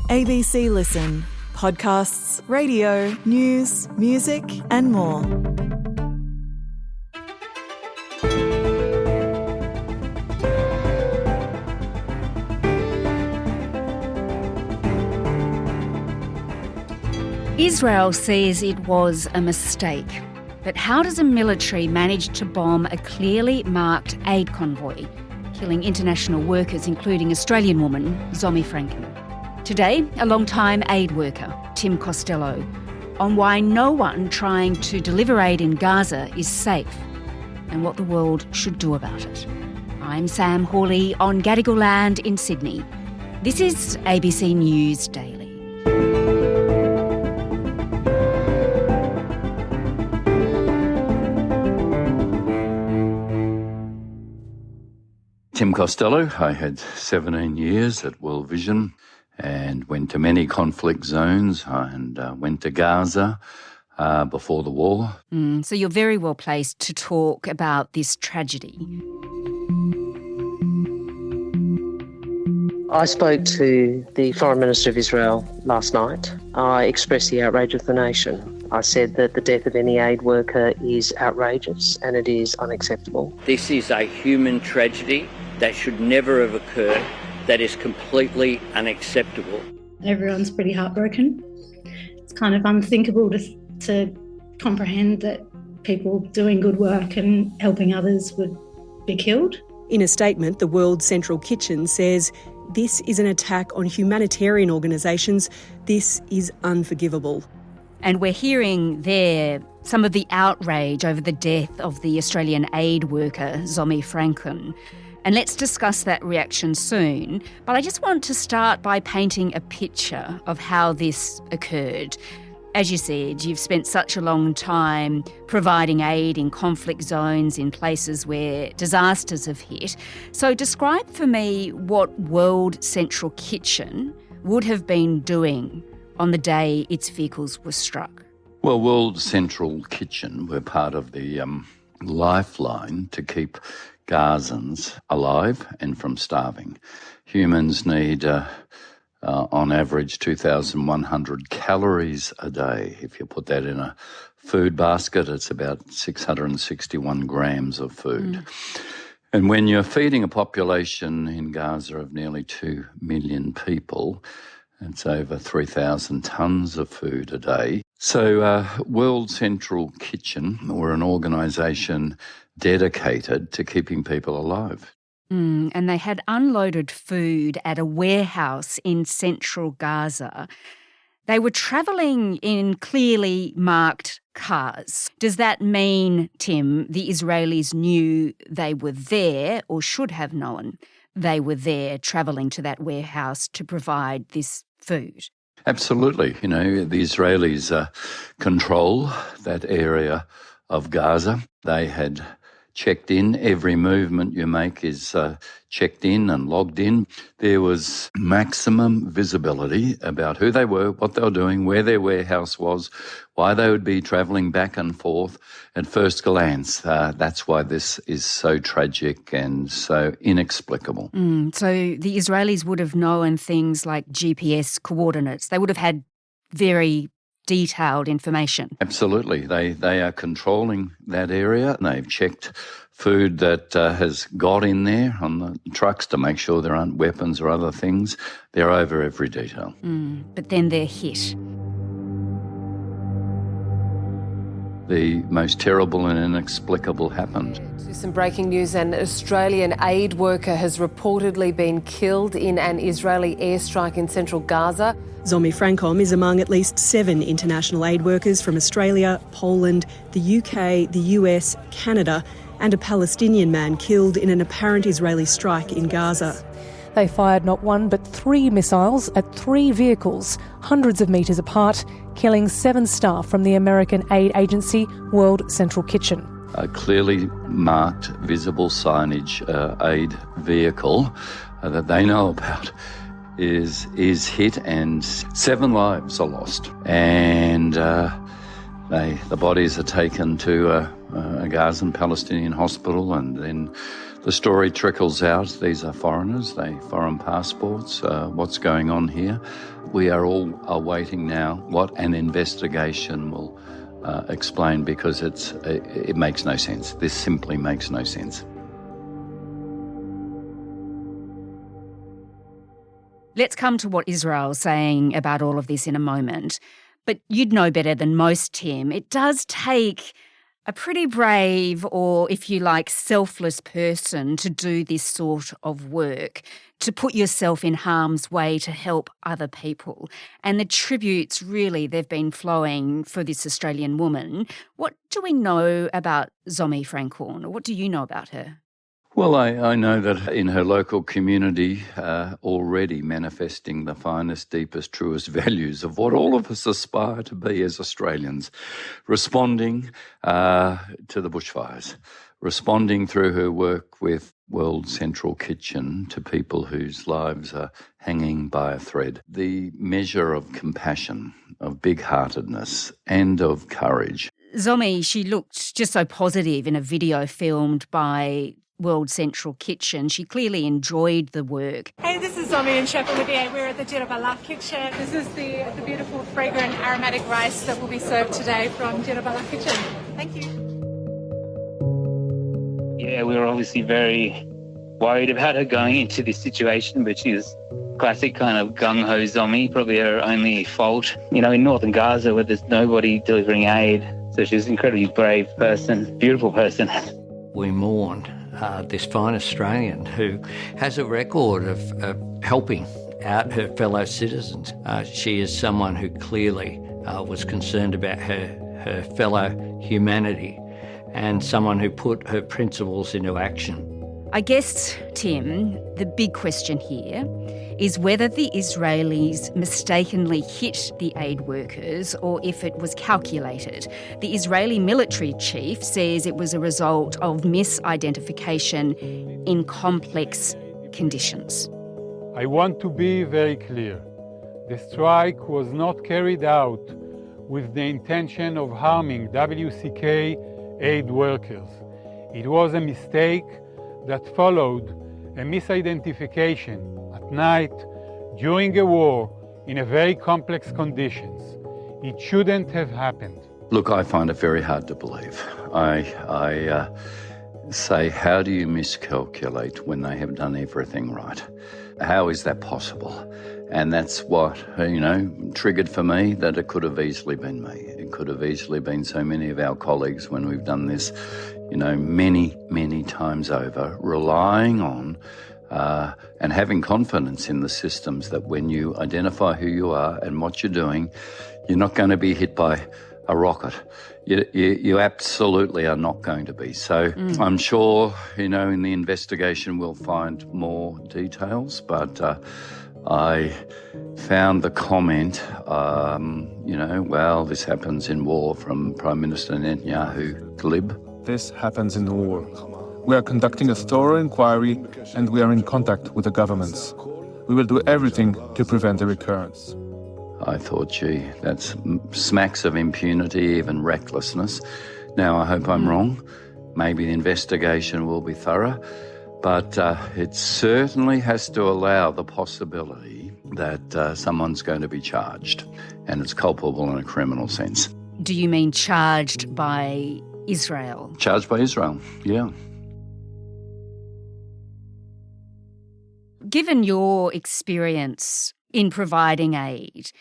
ABC Listen. Podcasts, radio, news, music and more. Israel says it was a mistake. But how does a military manage to bomb a clearly marked aid convoy, killing international workers, including Australian woman Zomi Frankom? Today, a long-time aid worker, Tim Costello, on why no one trying to deliver aid in Gaza is safe and what the world should do about it. I'm Sam Hawley on Gadigal land in Sydney. This is ABC News Daily. Tim Costello. I had 17 years at World Vision and went to many conflict zones and went to Gaza before the war. So you're very well placed to talk about this tragedy. I spoke to the Foreign Minister of Israel last night. I expressed the outrage of the nation. I said that the death of any aid worker is outrageous and it is unacceptable. This is a human tragedy that should never have occurred, that is completely unacceptable. Everyone's pretty heartbroken. It's kind of unthinkable to comprehend that people doing good work and helping others would be killed. In a statement, the World Central Kitchen says this is an attack on humanitarian organisations. This is unforgivable. And we're hearing there some of the outrage over the death of the Australian aid worker, Zomi Frankom. And let's discuss that reaction soon. But I just want to start by painting a picture of how this occurred. As you said, you've spent such a long time providing aid in conflict zones, in places where disasters have hit. So describe for me what World Central Kitchen would have been doing on the day its vehicles were struck. Well, World Central Kitchen were part of the lifeline to keep Gazans alive and from starving. Humans need, on average, 2,100 calories a day. If you put that in a food basket, it's about 661 grams of food. And when you're feeding a population in Gaza of nearly 2 million people, it's over 3,000 tonnes of food a day. So World Central Kitchen were an organisation dedicated to keeping people alive. And they had unloaded food at a warehouse in central Gaza. They were travelling in clearly marked cars. Does that mean, Tim, the Israelis knew they were there or should have known they were there travelling to that warehouse to provide this food? Absolutely. You know, the Israelis control that area of Gaza. They had checked in. Every movement you make is checked in and logged in. There was maximum visibility about who they were, what they were doing, where their warehouse was, why they would be travelling back and forth. At first glance, that's why this is so tragic and so inexplicable. So the Israelis would have known things like GPS coordinates. They would have had very detailed information. Absolutely. They are controlling that area. They've checked food that has got in there on the trucks to make sure there aren't weapons or other things. They're over every detail. But then they're hit. The most terrible and inexplicable happened. Some breaking news. An Australian aid worker has reportedly been killed in an Israeli airstrike in central Gaza. Zomi Frankom is among at least 7 international aid workers from Australia, Poland, the UK, the US, Canada, and a Palestinian man killed in an apparent Israeli strike in Gaza. They fired not 1 but 3 missiles at 3 vehicles, hundreds of metres apart, killing 7 staff from the American aid agency World Central Kitchen. A clearly marked, visible signage aid vehicle that they know about is hit and 7 lives are lost. And the bodies are taken to a Gazan Palestinian hospital and then the story trickles out. These are foreigners, foreign passports. What's going on here? We are all awaiting now what an investigation will explain, because it makes no sense. This simply makes no sense. Let's come to what Israel's saying about all of this in a moment. But you'd know better than most, Tim. It does take a pretty brave, or if you like, selfless person to do this sort of work, to put yourself in harm's way to help other people. And the tributes, really, they've been flowing for this Australian woman. What do we know about Zomi Frankom? What do you know about her? Well, I know that in her local community, already manifesting the finest, deepest, truest values of what all of us aspire to be as Australians, responding to the bushfires, responding through her work with World Central Kitchen to people whose lives are hanging by a thread. The measure of compassion, of big-heartedness and of courage. Zomi, she looked just so positive in a video filmed by World Central Kitchen. She clearly enjoyed the work. Hey, this is Zomi and Chef Olivier. We're at the Jirabala Kitchen. This is the beautiful, fragrant, aromatic rice that will be served today from Jirabala Kitchen. Thank you. Yeah, we were obviously very worried about her going into this situation, but she's classic kind of gung-ho Zomi, probably her only fault. You know, in northern Gaza where there's nobody delivering aid, so she's an incredibly brave person, beautiful person. We mourned this fine Australian who has a record of helping out her fellow citizens. She is someone who clearly was concerned about her fellow humanity, and someone who put her principles into action. I guess, Tim, the big question here is whether the Israelis mistakenly hit the aid workers or if it was calculated. The Israeli military chief says it was a result of misidentification in complex conditions. I want to be very clear. The strike was not carried out with the intention of harming WCK aid workers. It was a mistake that followed a misidentification at night during a war in a very complex conditions. It shouldn't have happened. Look, I find it very hard to believe. I say, how do you miscalculate when they have done everything right? How is that possible? And that's what, triggered for me that it could have easily been me. It could have easily been so many of our colleagues when we've done this, many, many times over, relying on and having confidence in the systems that when you identify who you are and what you're doing, you're not going to be hit by a rocket. You absolutely are not going to be. So I'm sure, in the investigation we'll find more details, but I found the comment, well, this happens in war, from Prime Minister Netanyahu, glib. This happens in the war. We are conducting a thorough inquiry and we are in contact with the governments. We will do everything to prevent a recurrence. I thought, gee, that smacks of impunity, even recklessness. Now, I hope I'm wrong. Maybe the investigation will be thorough, but it certainly has to allow the possibility that someone's going to be charged, and it's culpable in a criminal sense. Do you mean charged by Israel? Charged by Israel, yeah. Given your experience in providing aid,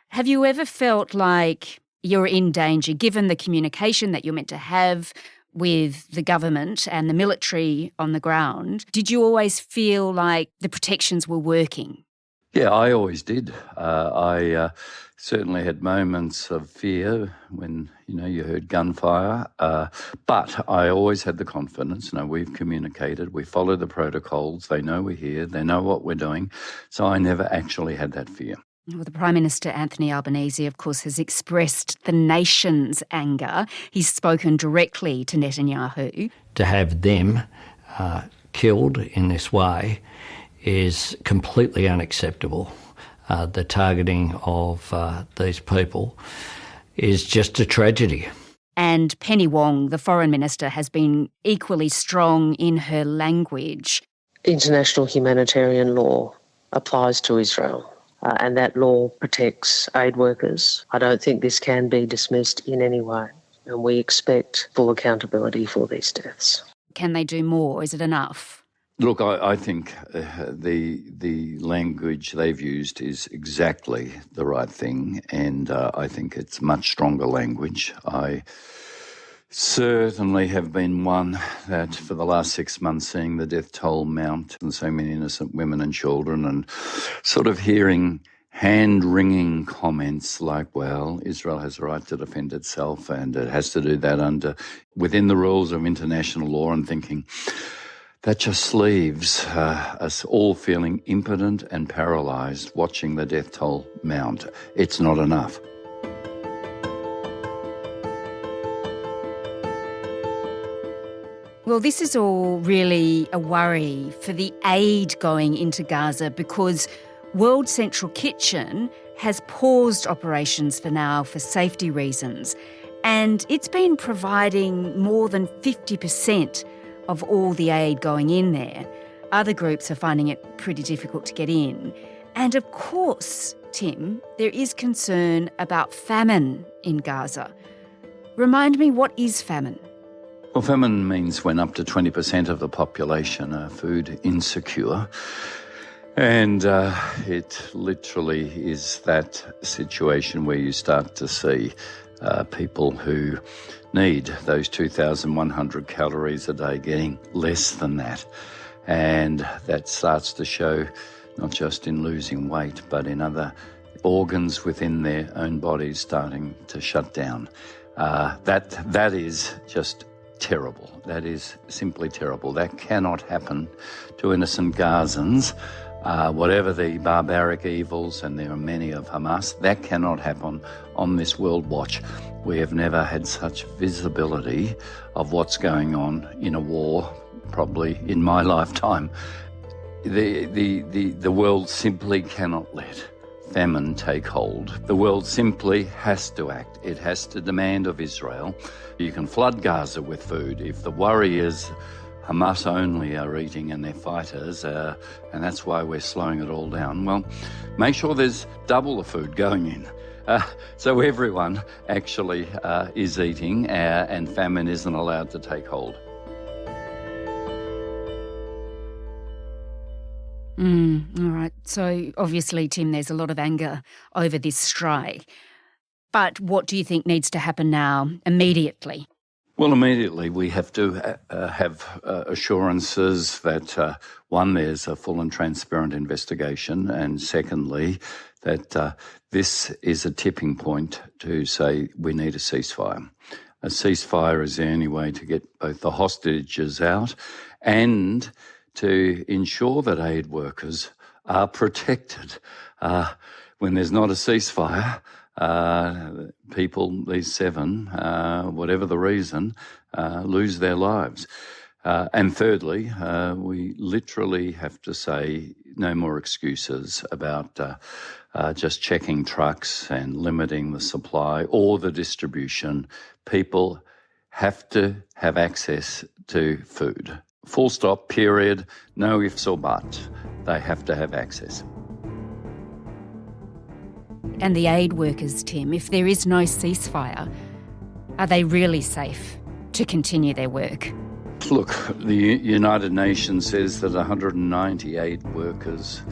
have you ever felt like you're in danger, given the communication that you're meant to have with the government and the military on the ground? Did you always feel like the protections were working? Yeah, I always did. I certainly had moments of fear when, you heard gunfire. But I always had the confidence. We've communicated, we follow the protocols, they know we're here, they know what we're doing. So I never actually had that fear. Well, the Prime Minister, Anthony Albanese, of course, has expressed the nation's anger. He's spoken directly to Netanyahu. To have them killed in this way is completely unacceptable. The targeting of these people is just a tragedy. And Penny Wong, the Foreign Minister, has been equally strong in her language. International humanitarian law applies to Israel, and that law protects aid workers. I don't think this can be dismissed in any way, and we expect full accountability for these deaths. Can they do more? Is it enough? Look, I think the language they've used is exactly the right thing, and I think it's much stronger language. I certainly have been one that for the last 6 months seeing the death toll mount and so many innocent women and children and sort of hearing hand-wringing comments like, well, Israel has a right to defend itself and it has to do that within the rules of international law, and thinking that just leaves us all feeling impotent and paralysed watching the death toll mount. It's not enough. Well, this is all really a worry for the aid going into Gaza, because World Central Kitchen has paused operations for now for safety reasons, and it's been providing more than 50% of all the aid going in there. Other groups are finding it pretty difficult to get in. And of course, Tim, there is concern about famine in Gaza. Remind me, what is famine? Well, famine means when up to 20% of the population are food insecure. And it literally is that situation where you start to see people who need those 2,100 calories a day getting less than that. And that starts to show not just in losing weight, but in other organs within their own bodies starting to shut down. That is just terrible. That is simply terrible. That cannot happen to innocent Gazans. Whatever the barbaric evils, and there are many of Hamas, that cannot happen on this World Watch. We have never had such visibility of what's going on in a war, probably in my lifetime. The world simply cannot let famine take hold. The world simply has to act. It has to demand of Israel. You can flood Gaza with food. If the worry is Hamas only are eating and they're fighters, and that's why we're slowing it all down, well, make sure there's double the food going in. So everyone actually is eating, and famine isn't allowed to take hold. All right. So obviously, Tim, there's a lot of anger over this strike. But what do you think needs to happen now, immediately? Well, immediately we have to have assurances that, one, there's a full and transparent investigation, and secondly, that this is a tipping point to say we need a ceasefire. A ceasefire is the only way to get both the hostages out and to ensure that aid workers are protected. When there's not a ceasefire, people, these 7, whatever the reason, lose their lives. And thirdly, we literally have to say no more excuses about just checking trucks and limiting the supply or the distribution. People have to have access to food. Full stop, period, no ifs or buts. They have to have access. And the aid workers, Tim, if there is no ceasefire, are they really safe to continue their work? Look, the United Nations says that 190 aid workers,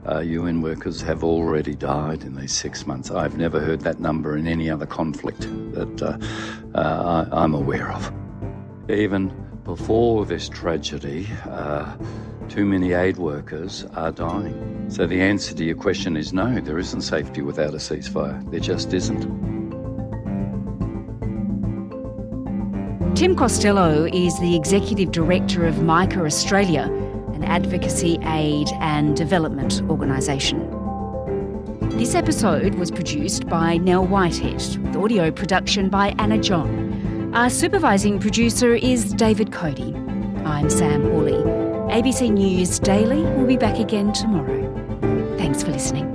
UN workers, have already died in these 6 months. I've never heard that number in any other conflict that I'm aware of. Even before this tragedy, too many aid workers are dying. So the answer to your question is no, there isn't safety without a ceasefire. There just isn't. Tim Costello is the Executive Director of Micah Australia, an advocacy, aid and development organisation. This episode was produced by Nell Whitehead, with audio production by Anna John. Our supervising producer is David Cody. I'm Sam Hawley. ABC News Daily will be back again tomorrow. Thanks for listening.